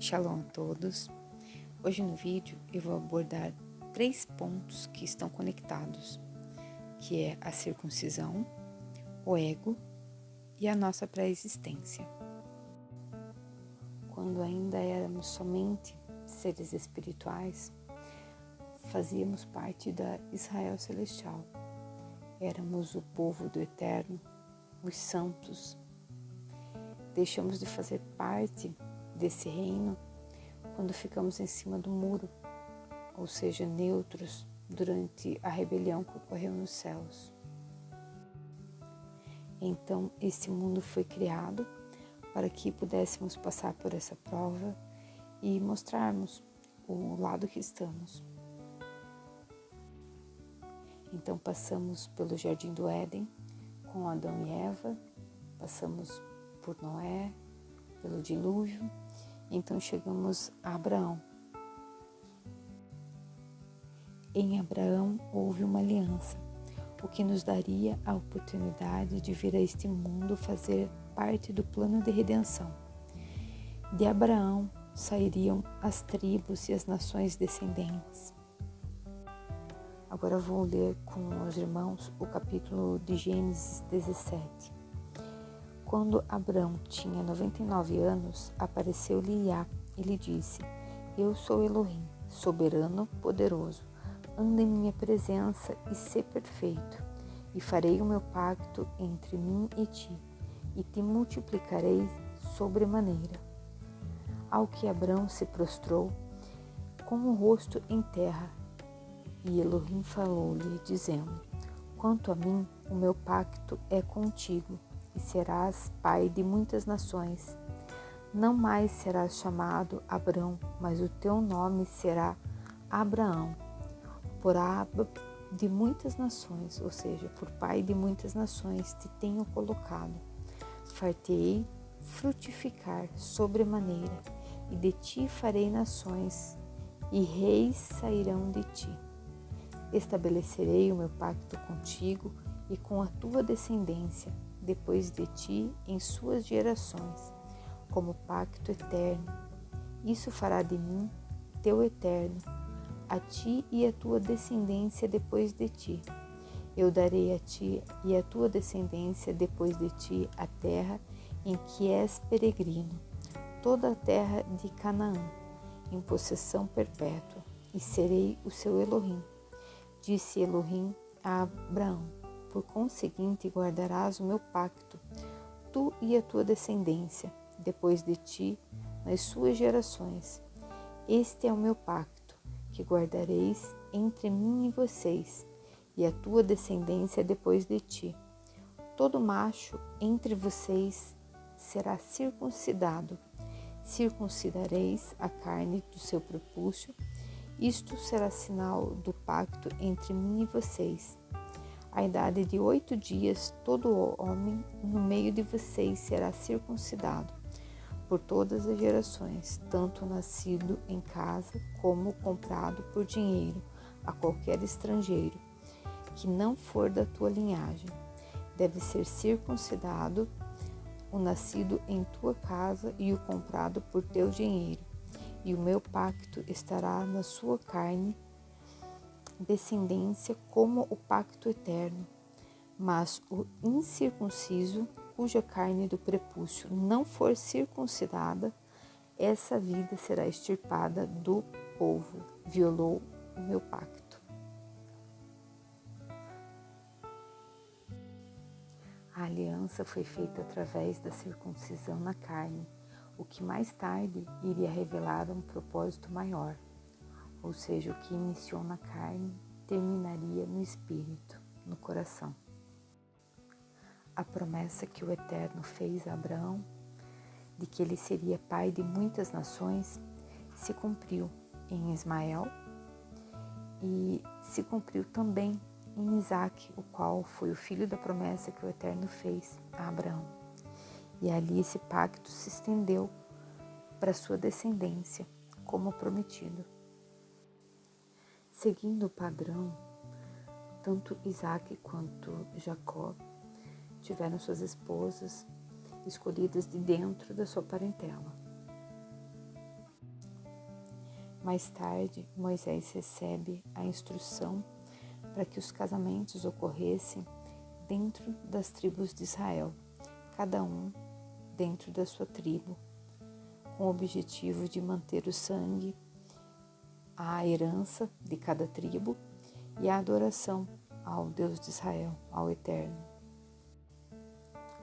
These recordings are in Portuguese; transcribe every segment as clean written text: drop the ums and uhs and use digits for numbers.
Shalom a todos. Hoje no vídeo eu vou abordar 3 pontos que estão conectados, que é a circuncisão, o ego e a nossa pré-existência. Quando ainda éramos somente seres espirituais, fazíamos parte da Israel Celestial. Éramos o povo do Eterno, os santos. Deixamos de fazer parte desse reino quando ficamos em cima do muro, ou seja, neutros durante a rebelião que ocorreu nos céus. Então, esse mundo foi criado para que pudéssemos passar por essa prova e mostrarmos o lado que estamos. Então, passamos pelo Jardim do Éden com Adão e Eva, passamos por Noé, pelo dilúvio. Então chegamos a Abraão. Em Abraão houve uma aliança, o que nos daria a oportunidade de vir a este mundo fazer parte do plano de redenção. De Abraão sairiam as tribos e as nações descendentes. Agora vou ler com os irmãos o capítulo de Gênesis 17. Quando Abrão tinha 99 anos, apareceu-lhe Iá e lhe disse: Eu sou Elohim, soberano, poderoso. Anda em minha presença e sê perfeito, e farei o meu pacto entre mim e ti, e te multiplicarei sobremaneira. Ao que Abrão se prostrou, com o rosto em terra, e Elohim falou-lhe, dizendo: Quanto a mim, o meu pacto é contigo, e serás pai de muitas nações. Não mais serás chamado Abrão, mas o teu nome será Abraão, por Abba de muitas nações, ou seja, por pai de muitas nações te tenho colocado. Fartei frutificar sobremaneira, e de ti farei nações, e reis sairão de ti. Estabelecerei o meu pacto contigo e com a tua descendência, depois de ti em suas gerações, como pacto eterno. Isso fará de mim teu eterno, a ti e a tua descendência depois de ti. Eu darei a ti e a tua descendência depois de ti a terra em que és peregrino, toda a terra de Canaã, em possessão perpétua, e serei o seu Elohim. Disse Elohim a Abraão: Por conseguinte, guardarás o meu pacto, tu e a tua descendência, depois de ti, nas suas gerações. Este é o meu pacto, que guardareis entre mim e vocês, e a tua descendência depois de ti. Todo macho entre vocês será circuncidado. Circuncidareis a carne do seu prepúcio. Isto será sinal do pacto entre mim e vocês. À idade de 8 dias, todo homem no meio de vocês será circuncidado, por todas as gerações, tanto nascido em casa como comprado por dinheiro a qualquer estrangeiro, que não for da tua linhagem. Deve ser circuncidado o nascido em tua casa e o comprado por teu dinheiro. E o meu pacto estará na sua carne, descendência como o pacto eterno. Mas o incircunciso, cuja carne do prepúcio não for circuncidada, essa vida será extirpada do povo. Violou o meu pacto. A aliança foi feita através da circuncisão na carne, o que mais tarde iria revelar um propósito maior, ou seja, o que iniciou na carne terminaria no espírito, no coração. A promessa que o Eterno fez a Abraão, de que ele seria pai de muitas nações, se cumpriu em Ismael e se cumpriu também em Isaque, o qual foi o filho da promessa que o Eterno fez a Abraão. E ali esse pacto se estendeu para sua descendência, como prometido. Seguindo o padrão, tanto Isaque quanto Jacó tiveram suas esposas escolhidas de dentro da sua parentela. Mais tarde, Moisés recebe a instrução para que os casamentos ocorressem dentro das tribos de Israel, cada um dentro da sua tribo, com o objetivo de manter o sangue, a herança de cada tribo e a adoração ao Deus de Israel, ao Eterno,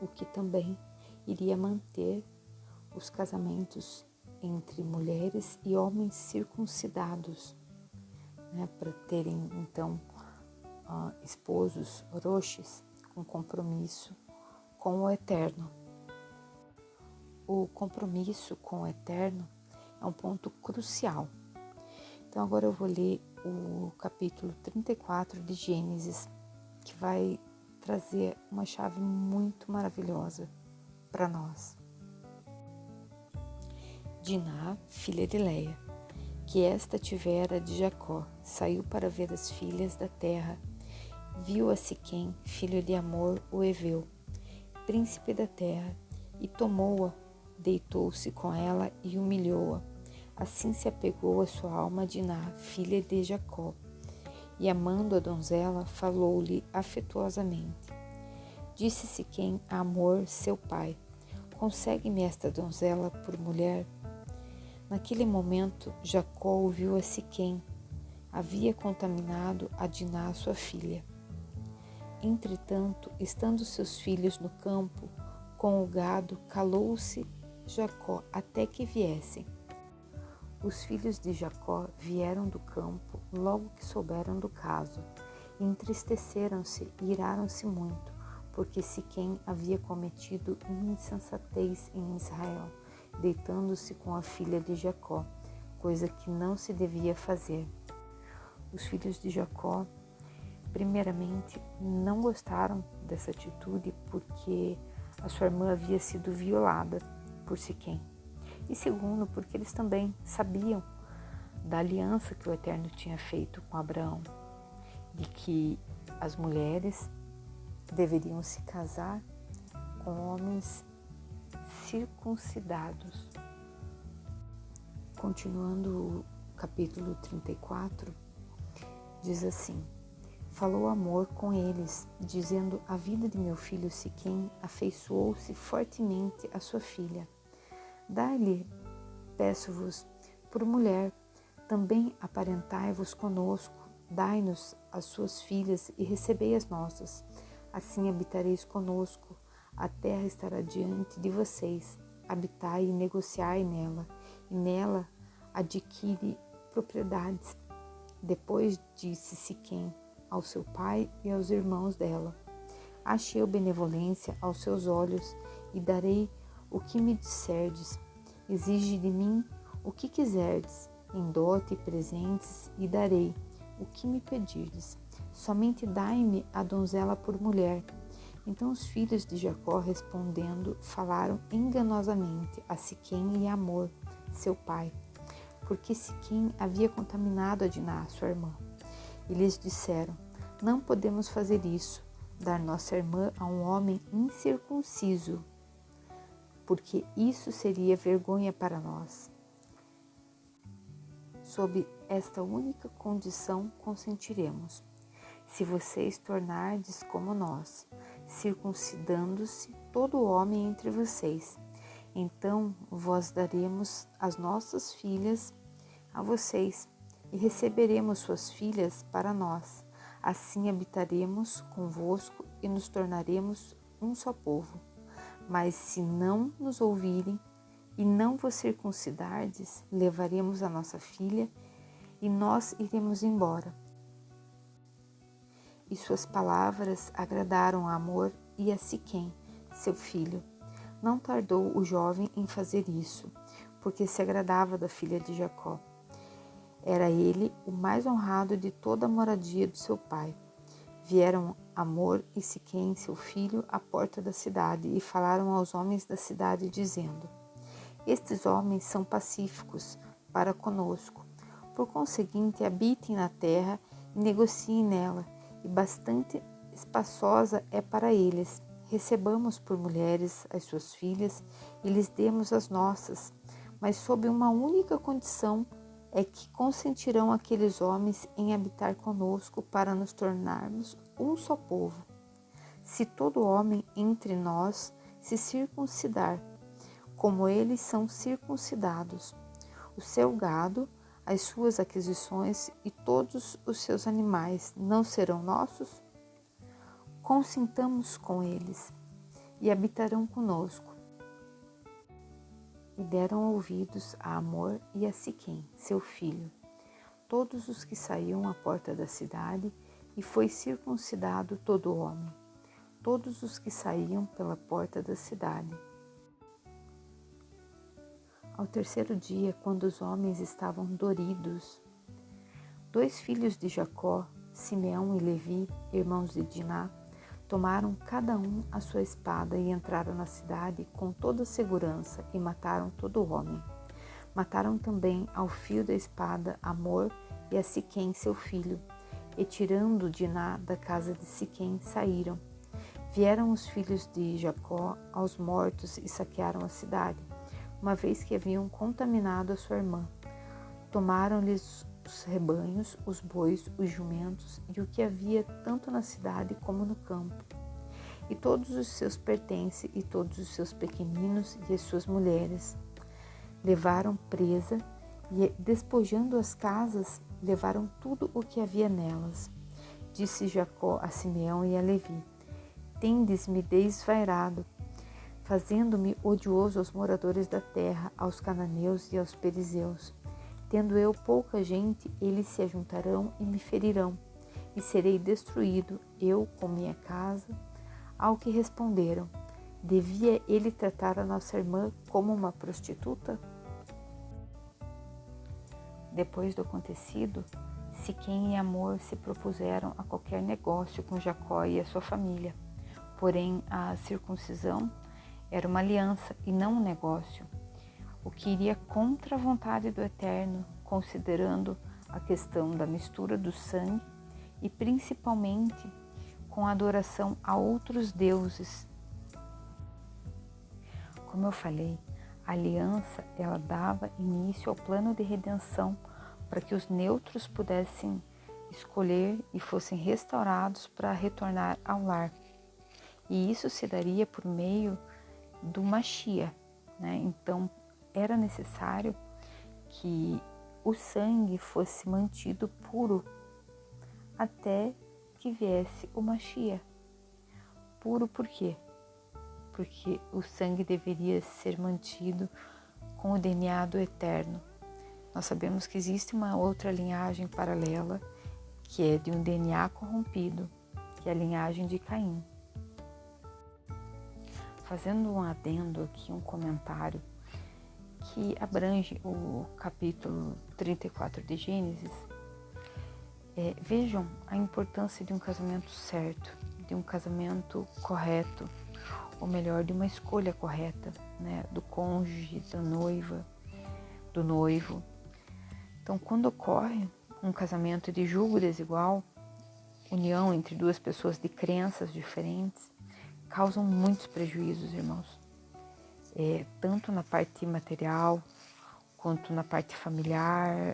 o que também iria manter os casamentos entre mulheres e homens circuncidados, para terem então esposos roxos com compromisso com o Eterno. O compromisso com o Eterno é um ponto crucial. Então agora eu vou ler o capítulo 34 de Gênesis, que vai trazer uma chave muito maravilhosa para nós. Diná, filha de Leia, que esta tivera de Jacó, saiu para ver as filhas da terra, viu a Siquém, filho de Amor, o Heveu, príncipe da terra, e tomou-a, deitou-se com ela e humilhou-a. Assim se apegou a sua alma a Diná, filha de Jacó, e amando a donzela, falou-lhe afetuosamente. Disse Siquém a Amor, seu pai: consegue-me esta donzela por mulher? Naquele momento, Jacó ouviu a Siquém. Havia contaminado a Diná, sua filha. Entretanto, estando seus filhos no campo, com o gado, calou-se Jacó até que viessem. Os filhos de Jacó vieram do campo logo que souberam do caso, e entristeceram-se e iraram-se muito, porque Siquém havia cometido insensatez em Israel, deitando-se com a filha de Jacó, coisa que não se devia fazer. Os filhos de Jacó, primeiramente, não gostaram dessa atitude porque a sua irmã havia sido violada por Siquém. E segundo, porque eles também sabiam da aliança que o Eterno tinha feito com Abraão, de que as mulheres deveriam se casar com homens circuncidados. Continuando o capítulo 34, diz assim: falou Amor com eles, dizendo: a vida de meu filho Siquém afeiçoou-se fortemente à sua filha. Dai-lhe, peço-vos, por mulher, também aparentai-vos conosco, dai-nos as suas filhas e recebei as nossas. Assim habitareis conosco, a terra estará diante de vocês, habitai e negociai nela, e nela adquire propriedades. Depois disse Siquém ao seu pai e aos irmãos dela: achei benevolência aos seus olhos, e darei o que me disserdes. Exige de mim o que quiserdes, em dote e presentes, e darei o que me pedirdes. Somente dai-me a donzela por mulher. Então os filhos de Jacó, respondendo, falaram enganosamente a Siquém e a Amor, seu pai, porque Siquém havia contaminado a Diná, sua irmã. E lhes disseram: não podemos fazer isso, dar nossa irmã a um homem incircunciso, porque isso seria vergonha para nós. Sob esta única condição consentiremos, se vocês tornardes como nós, circuncidando-se todo homem entre vocês. Então vós daremos as nossas filhas a vocês, e receberemos suas filhas para nós. Assim habitaremos convosco e nos tornaremos um só povo. Mas se não nos ouvirem e não vos circuncidardes, levaremos a nossa filha e nós iremos embora. E suas palavras agradaram a Amor e a Siquém, seu filho. Não tardou o jovem em fazer isso, porque se agradava da filha de Jacó. Era ele o mais honrado de toda a moradia do seu pai. Vieram Amor e Siquém, seu filho, à porta da cidade e falaram aos homens da cidade, dizendo: estes homens são pacíficos para conosco. Por conseguinte, habitem na terra e negociem nela, e bastante espaçosa é para eles. Recebamos por mulheres as suas filhas e lhes demos as nossas, mas sob uma única condição, é que consentirão aqueles homens em habitar conosco para nos tornarmos um só povo. Se todo homem entre nós se circuncidar, como eles são circuncidados, o seu gado, as suas aquisições e todos os seus animais não serão nossos? Consintamos com eles, e habitarão conosco. E deram ouvidos a Amor e a Siquém, seu filho, todos os que saíam à porta da cidade, e foi circuncidado todo homem, todos os que saíam pela porta da cidade. Ao terceiro dia, quando os homens estavam doridos, 2 filhos de Jacó, Simeão e Levi, irmãos de Diná, tomaram cada um a sua espada e entraram na cidade com toda segurança e mataram todo homem. Mataram também ao fio da espada Amor e a Siquém seu filho, e tirando Diná da casa de Siquém, saíram. Vieram os filhos de Jacó aos mortos e saquearam a cidade, uma vez que haviam contaminado a sua irmã. Tomaram-lhes os rebanhos, os bois, os jumentos e o que havia tanto na cidade como no campo, e todos os seus pertences e todos os seus pequeninos e as suas mulheres. Levaram presa e, despojando as casas, levaram tudo o que havia nelas. Disse Jacó a Simeão e a Levi: tendes-me desvairado, fazendo-me odioso aos moradores da terra, aos cananeus e aos perizeus. Tendo eu pouca gente, eles se ajuntarão e me ferirão, e serei destruído, eu com minha casa. Ao que responderam: devia ele tratar a nossa irmã como uma prostituta? Depois do acontecido, Siquém e Amor se propuseram a qualquer negócio com Jacó e a sua família. Porém, a circuncisão era uma aliança e não um negócio, o que iria contra a vontade do Eterno, considerando a questão da mistura do sangue e principalmente com a adoração a outros deuses. Como eu falei, a aliança ela dava início ao plano de redenção para que os neutros pudessem escolher e fossem restaurados para retornar ao lar. E isso se daria por meio do Mashiach, né? Então, era necessário que o sangue fosse mantido puro até que viesse o Mashiach. Puro por quê? Porque o sangue deveria ser mantido com o DNA do Eterno. Nós sabemos que existe uma outra linhagem paralela, que é de um DNA corrompido, que é a linhagem de Caim. Fazendo um adendo aqui, um comentário que abrange o capítulo 34 de Gênesis, vejam a importância de um casamento certo, de um casamento correto, ou melhor, de uma escolha correta, né, do cônjuge, da noiva, do noivo. Então, quando ocorre um casamento de julgo desigual, união entre duas pessoas de crenças diferentes, causam muitos prejuízos, irmãos. Tanto na parte material, quanto na parte familiar,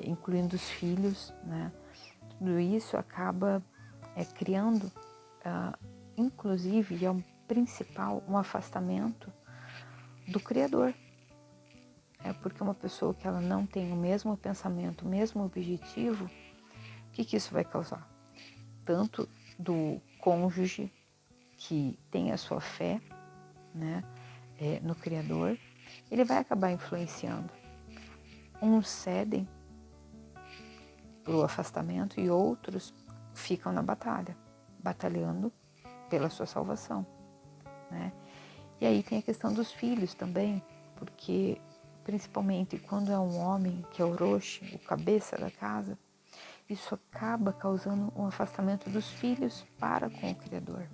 incluindo os filhos, né? Tudo isso acaba criando, inclusive, e é o principal, um afastamento do Criador. Porque uma pessoa que ela não tem o mesmo pensamento, o mesmo objetivo, o que isso vai causar? Tanto do cônjuge que tem a sua fé, né, no Criador, ele vai acabar influenciando. Uns cedem para o afastamento e outros ficam na batalha, batalhando pela sua salvação, né? E aí tem a questão dos filhos também, porque principalmente quando é um homem que é o roche, o cabeça da casa, isso acaba causando um afastamento dos filhos para com o Criador.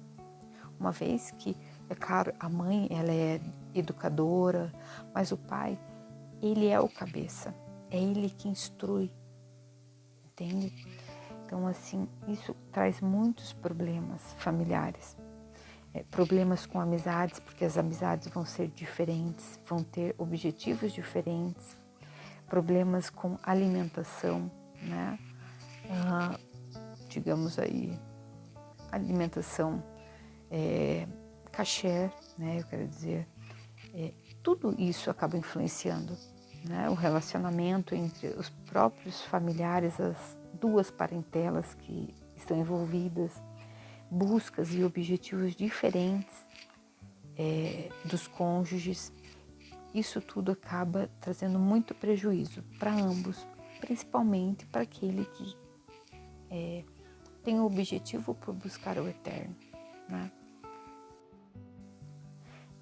Uma vez que, é claro, a mãe ela é educadora, mas o pai, ele é o cabeça, é ele que instrui, entende? Então, assim, isso traz muitos problemas familiares. Problemas com amizades, porque as amizades vão ser diferentes, vão ter objetivos diferentes, problemas com alimentação, né? Digamos aí, alimentação kasher, né? Eu quero dizer, tudo isso acaba influenciando, né? O relacionamento entre os próprios familiares, as duas parentelas que estão envolvidas, buscas e objetivos diferentes dos cônjuges. Isso tudo acaba trazendo muito prejuízo para ambos, principalmente para aquele que tem o objetivo por buscar o eterno, né?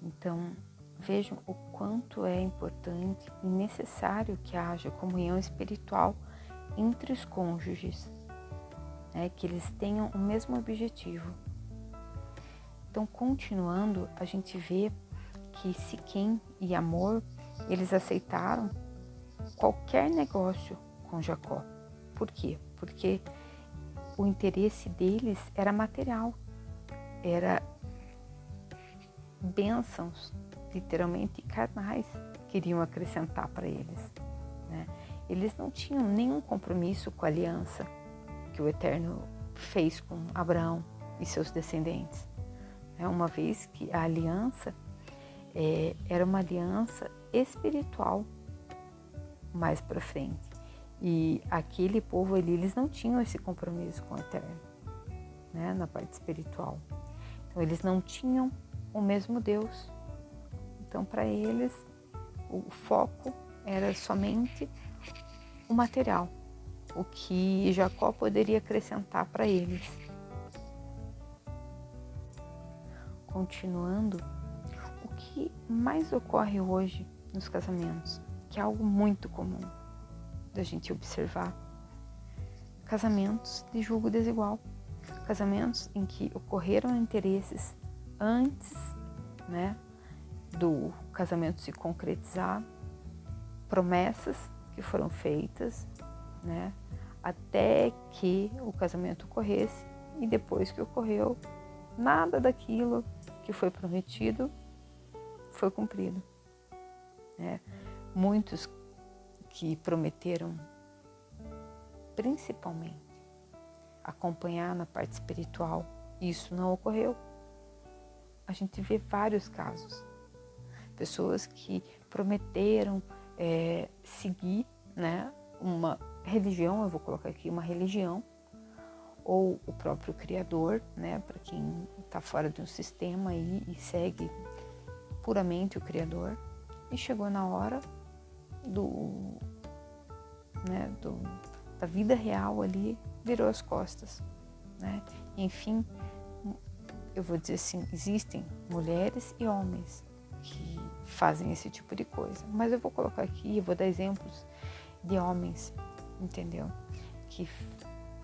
Então, vejam o quanto é importante e necessário que haja comunhão espiritual entre os cônjuges, né? Que eles tenham o mesmo objetivo. Então, continuando, a gente vê que Siquém e Amor, eles aceitaram qualquer negócio com Jacó. Por quê? Porque o interesse deles era material, era bênçãos, literalmente carnais, queriam acrescentar para eles, né? Eles não tinham nenhum compromisso com a aliança que o Eterno fez com Abraão e seus descendentes. Uma vez que a aliança era uma aliança espiritual mais para frente. E aquele povo ali, eles não tinham esse compromisso com o Eterno, né, na parte espiritual. Então, eles não tinham o mesmo Deus. Então, para eles, o foco era somente o material, o que Jacó poderia acrescentar para eles. Continuando, o que mais ocorre hoje nos casamentos, que é algo muito comum da gente observar, casamentos de julgo desigual, casamentos em que ocorreram interesses antes, né, do casamento se concretizar, promessas que foram feitas, né, até que o casamento ocorresse, e depois que ocorreu, nada daquilo que foi prometido foi cumprido, né? Muitos que prometeram, principalmente, acompanhar na parte espiritual, isso não ocorreu. A gente vê vários casos. Pessoas que prometeram seguir, né, uma religião, eu vou colocar aqui uma religião, ou o próprio Criador, né, para quem está fora de um sistema aí e segue puramente o Criador, e chegou na hora da vida real ali, virou as costas, né? Enfim, eu vou dizer assim, existem mulheres e homens que fazem esse tipo de coisa, mas eu vou colocar aqui, eu vou dar exemplos de homens, entendeu? Que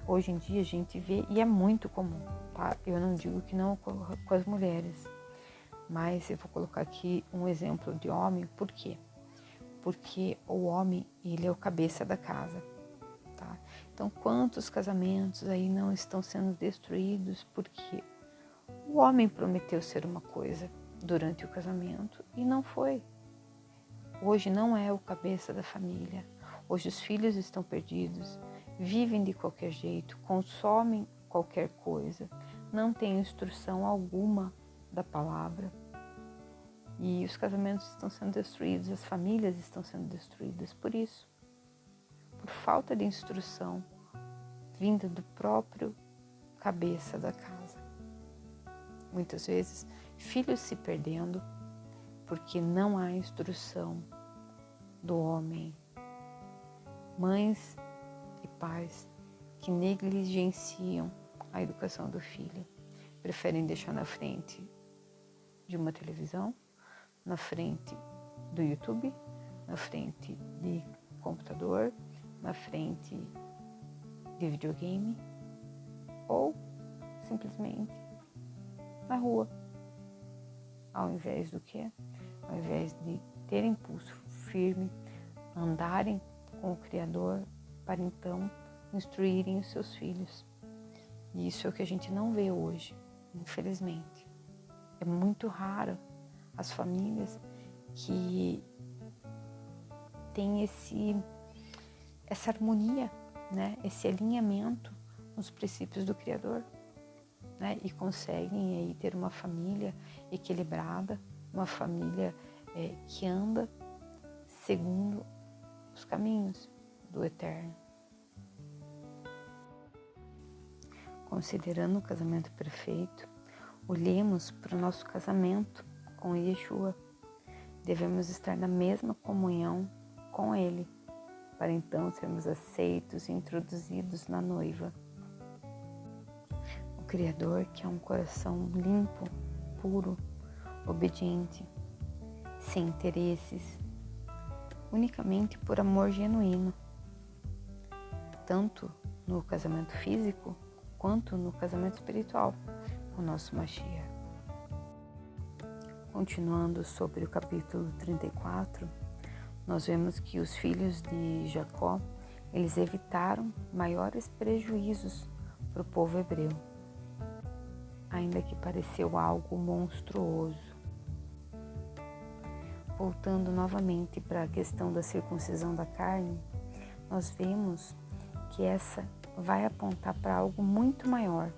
hoje em dia a gente vê, e é muito comum, tá? Eu não digo que não ocorra com as mulheres, mas eu vou colocar aqui um exemplo de homem. Por quê? Porque o homem, ele é o cabeça da casa, tá? Então, quantos casamentos aí não estão sendo destruídos porque o homem prometeu ser uma coisa durante o casamento e não foi. Hoje não é o cabeça da família. Hoje os filhos estão perdidos, vivem de qualquer jeito, consomem qualquer coisa, não têm instrução alguma da palavra. E os casamentos estão sendo destruídos, as famílias estão sendo destruídas por isso, por falta de instrução vinda do próprio cabeça da casa. Muitas vezes, filhos se perdendo porque não há instrução do homem. Mães e pais que negligenciam a educação do filho, preferem deixar na frente de uma televisão, na frente do YouTube, na frente de computador, na frente de videogame ou simplesmente na rua. Ao invés do quê? Ao invés de terem pulso firme, andarem com o Criador para então instruírem os seus filhos. E isso é o que a gente não vê hoje, infelizmente. É muito raro as famílias que têm essa harmonia, né? Esse alinhamento nos princípios do Criador, né? E conseguem aí ter uma família equilibrada, uma família que anda segundo os caminhos do Eterno. Considerando o casamento perfeito, olhemos para o nosso casamento com Yeshua. Devemos estar na mesma comunhão com Ele, para então sermos aceitos e introduzidos na noiva. O Criador quer um coração limpo, puro, obediente, sem interesses, unicamente por amor genuíno, tanto no casamento físico quanto no casamento espiritual, o nosso Mashiach. Continuando sobre o capítulo 34, nós vemos que os filhos de Jacó, eles evitaram maiores prejuízos para o povo hebreu, ainda que pareceu algo monstruoso. Voltando novamente para a questão da circuncisão da carne, nós vemos que essa vai apontar para algo muito maior,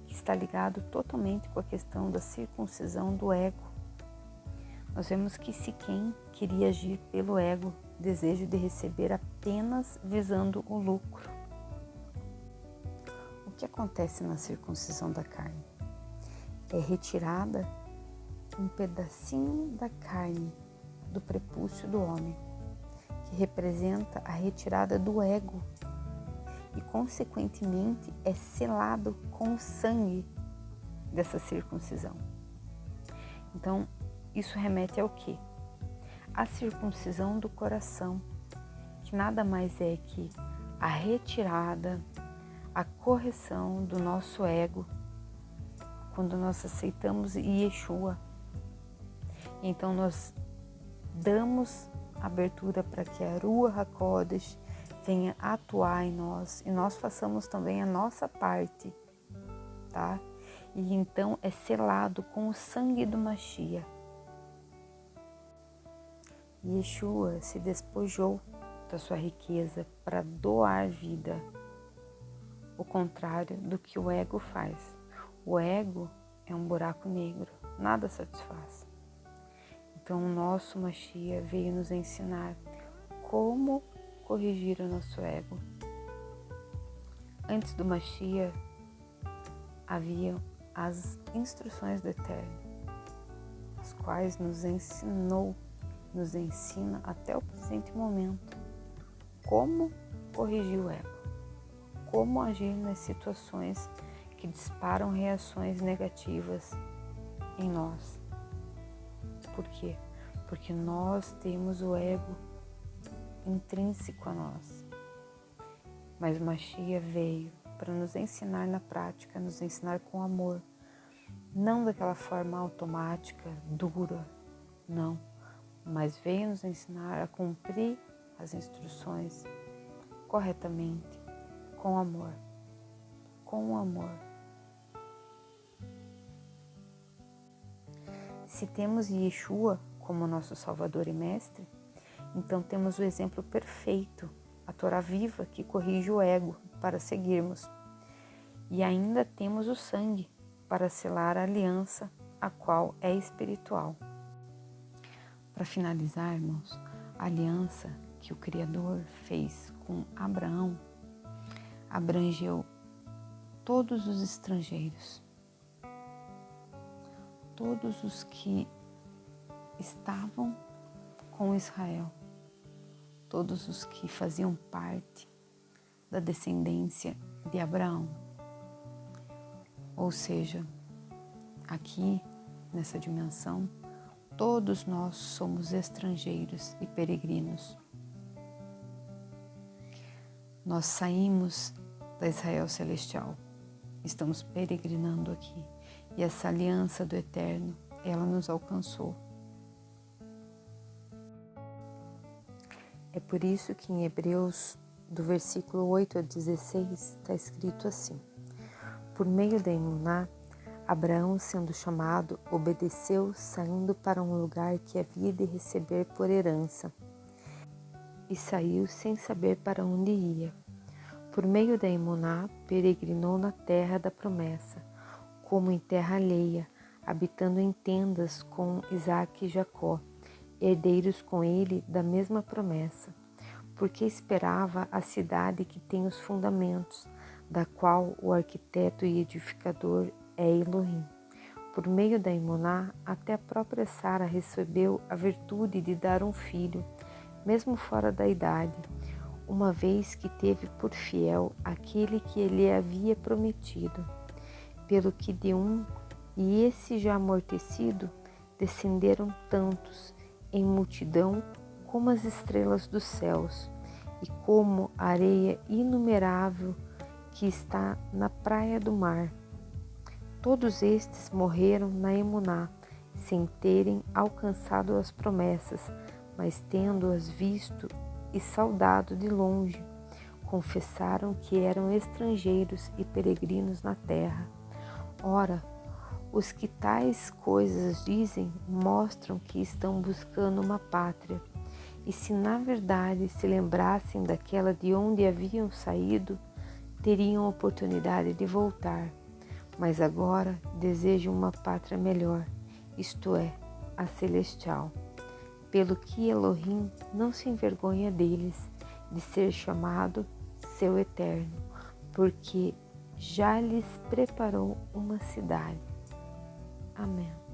que está ligado totalmente com a questão da circuncisão do ego. Nós vemos que Siquém queria agir pelo ego, desejo de receber apenas visando o lucro. O que acontece na circuncisão da carne? É retirada um pedacinho da carne do prepúcio do homem, que representa a retirada do ego e, consequentemente, é selado com o sangue dessa circuncisão. Então, isso remete ao quê? A circuncisão do coração, que nada mais é que a retirada, a correção do nosso ego, quando nós aceitamos Yeshua. Então nós damos abertura para que a Ruach HaKodesh venha atuar em nós e nós façamos também a nossa parte, tá? E então é selado com o sangue do Mashiach. Yeshua se despojou da sua riqueza para doar vida, o contrário do que o ego faz. O ego é um buraco negro, nada satisfaz. Então o nosso Mashiach veio nos ensinar como corrigir o nosso ego. Antes do Mashiach havia as instruções do Eterno, as quais nos ensina até o presente momento como corrigir o ego, como agir nas situações que disparam reações negativas em nós. Por quê? Porque nós temos o ego intrínseco a nós. Mas o Mashiach veio para nos ensinar na prática, nos ensinar com amor, não daquela forma automática, dura, não, mas veio nos ensinar a cumprir as instruções corretamente, com amor, com amor. Se temos Yeshua como nosso Salvador e Mestre, então temos o exemplo perfeito, a Torá viva que corrige o ego para seguirmos. E ainda temos o sangue para selar a aliança, a qual é espiritual. Para finalizar, irmãos, a aliança que o Criador fez com Abraão abrangeu todos os estrangeiros, todos os que estavam com Israel, todos os que faziam parte da descendência de Abraão. Ou seja, aqui nessa dimensão, todos nós somos estrangeiros e peregrinos. Nós saímos da Israel celestial, estamos peregrinando aqui e essa aliança do Eterno, ela nos alcançou. É por isso que em Hebreus, do versículo 8 a 16, está escrito assim: por meio da Emuná, Abraão, sendo chamado, obedeceu, saindo para um lugar que havia de receber por herança. e saiu sem saber para onde ia. Por meio da emuná, peregrinou na terra da promessa, como em terra alheia, habitando em tendas com Isaque e Jacó, herdeiros com ele da mesma promessa, porque esperava a cidade que tem os fundamentos, da qual o arquiteto e edificador é Elohim. Por meio da emuná, até a própria Sara recebeu a virtude de dar um filho, mesmo fora da idade, uma vez que teve por fiel aquele que ele havia prometido, pelo que de um, e esse já amortecido, descenderam tantos, em multidão, como as estrelas dos céus, e como a areia inumerável que está na praia do mar. Todos estes morreram na emuná, sem terem alcançado as promessas, mas tendo-as visto e saudado de longe, confessaram que eram estrangeiros e peregrinos na terra. Ora, os que tais coisas dizem mostram que estão buscando uma pátria, e se na verdade se lembrassem daquela de onde haviam saído, teriam oportunidade de voltar. Mas agora desejam uma pátria melhor, isto é, a celestial. Pelo que Elohim não se envergonha deles, de ser chamado seu eterno, porque já lhes preparou uma cidade. Amém.